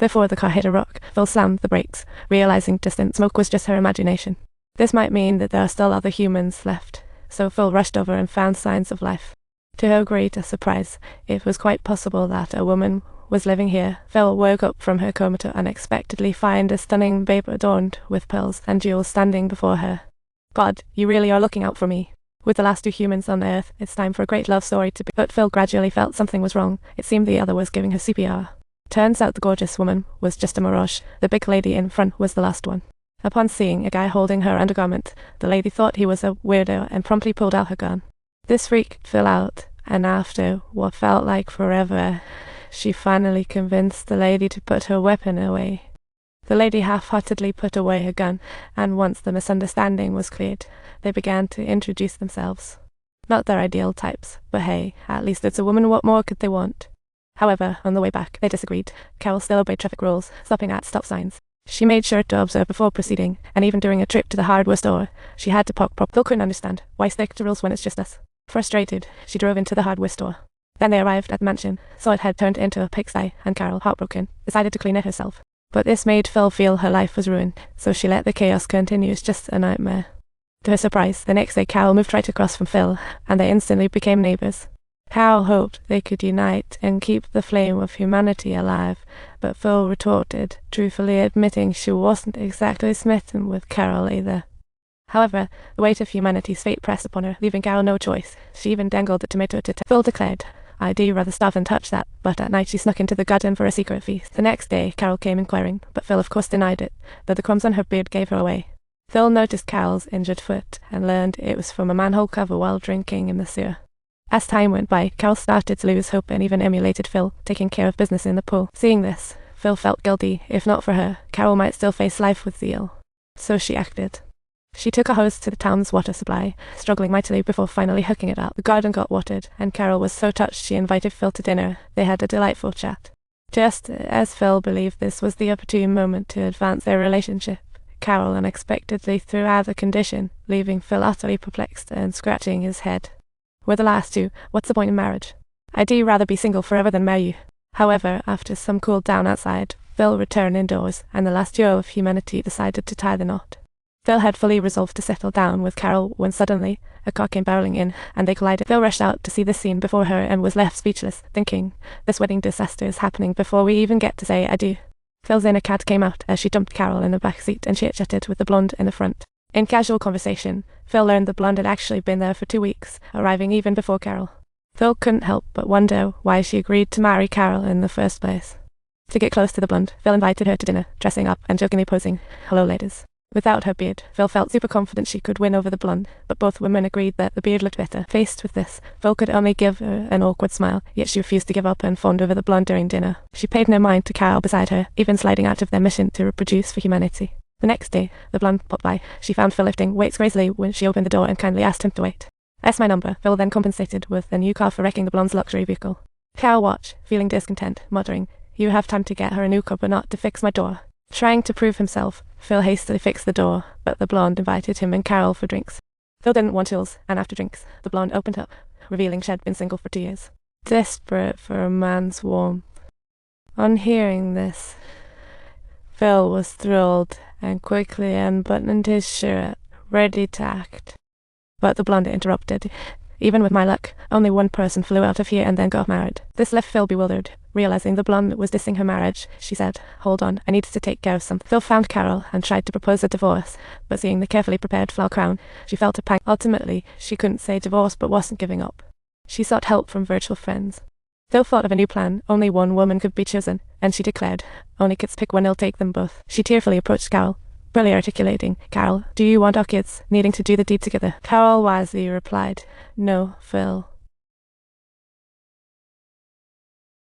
Before the car hit a rock, Phil slammed the brakes, realizing distant smoke was just her imagination. This might mean that there are still other humans left, so Phil rushed over and found signs of life. To her greater surprise, it was quite possible that a woman was living here. Phil woke up from her coma to unexpectedly find a stunning babe adorned with pearls and jewels standing before her. God, you really are looking out for me. With the last two humans on Earth, it's time for a great love story to be. But Phil gradually felt something was wrong. It seemed the other was giving her CPR. Turns out the gorgeous woman was just a mirage. The big lady in front was the last one. Upon seeing a guy holding her undergarment, the lady thought he was a weirdo and promptly pulled out her gun. This freaked Phil out, and after what felt like forever, she finally convinced the lady to put her weapon away. The lady half-heartedly put away her gun, and once the misunderstanding was cleared, they began to introduce themselves. Not their ideal types, but hey, at least it's a woman, what more could they want? However, on the way back, they disagreed. Carol still obeyed traffic rules, stopping at stop signs. She made sure to observe before proceeding, and even during a trip to the hardware store, she had to park properly. Phil couldn't understand. Why stick to rules when it's just us? Frustrated, she drove into the hardware store. Then they arrived at the mansion, saw it had turned into a pigsty, and Carol, heartbroken, decided to clean it herself. But this made Phil feel her life was ruined, so she let the chaos continue as just a nightmare. To her surprise, the next day Carol moved right across from Phil, and they instantly became neighbors. Carol hoped they could unite and keep the flame of humanity alive, but Phil retorted, truthfully admitting she wasn't exactly smitten with Carol either. However, the weight of humanity's fate pressed upon her, leaving Carol no choice. She even dangled the tomato to Phil declared, "I'd rather starve than touch that," but at night she snuck into the garden for a secret feast. The next day, Carol came inquiring, but Phil of course denied it, though the crumbs on her beard gave her away. Phil noticed Carol's injured foot and learned it was from a manhole cover while drinking in the sewer. As time went by, Carol started to lose hope and even emulated Phil, taking care of business in the pool. Seeing this, Phil felt guilty. If not for her, Carol might still face life with zeal. So she acted. She took a hose to the town's water supply, struggling mightily before finally hooking it up. The garden got watered, and Carol was so touched she invited Phil to dinner. They had a delightful chat. Just as Phil believed this was the opportune moment to advance their relationship, Carol unexpectedly threw out the condition, leaving Phil utterly perplexed and scratching his head. We're the last two. What's the point in marriage? I'd rather be single forever than marry you. However, after some cool down outside, Phil returned indoors, and the last duo of humanity decided to tie the knot. Phil had fully resolved to settle down with Carol when suddenly a car came barreling in, and they collided. Phil rushed out to see the scene before her and was left speechless, thinking, this wedding disaster is happening before we even get to say I do. Phil's inner cat came out as she dumped Carol in the back seat and chit-chatted with the blonde in the front. In casual conversation, Phil learned the blonde had actually been there for 2 weeks, arriving even before Carol. Phil couldn't help but wonder why she agreed to marry Carol in the first place. To get close to the blonde, Phil invited her to dinner, dressing up and jokingly posing, "Hello ladies." Without her beard, Phil felt super confident she could win over the blonde, but both women agreed that the beard looked better. Faced with this, Phil could only give her an awkward smile, yet she refused to give up and fawned over the blonde during dinner. She paid no mind to Carol beside her, even sliding out of their mission to reproduce for humanity. The next day, the blonde popped by. She found Phil lifting weights crazily when she opened the door and kindly asked him to wait. "That's my number." Phil then compensated with a new car for wrecking the blonde's luxury vehicle. Carol watched, feeling discontent, muttering, "You have time to get her a new car but not to fix my door." Trying to prove himself, Phil hastily fixed the door, but the blonde invited him and Carol for drinks. Phil didn't want chills, and after drinks, the blonde opened up, revealing she had been single for 2 years. Desperate for a man's warmth. On hearing this, Phil was thrilled and quickly unbuttoned his shirt, ready to act. But the blonde interrupted. "Even with my luck, only one person flew out of here and then got married." This left Phil bewildered. Realizing the blonde was dissing her marriage, she said, "Hold on, I need to take care of something." Phil found Carol and tried to propose a divorce, but seeing the carefully prepared flower crown, she felt a pang. Ultimately, she couldn't say divorce but wasn't giving up. She sought help from virtual friends. Phil thought of a new plan. Only one woman could be chosen, and she declared, "Only kids pick one, I'll take them both." She tearfully approached Carol, barely articulating, "Carol, do you want our kids needing to do the deed together?" Carol wisely replied, "No, Phil.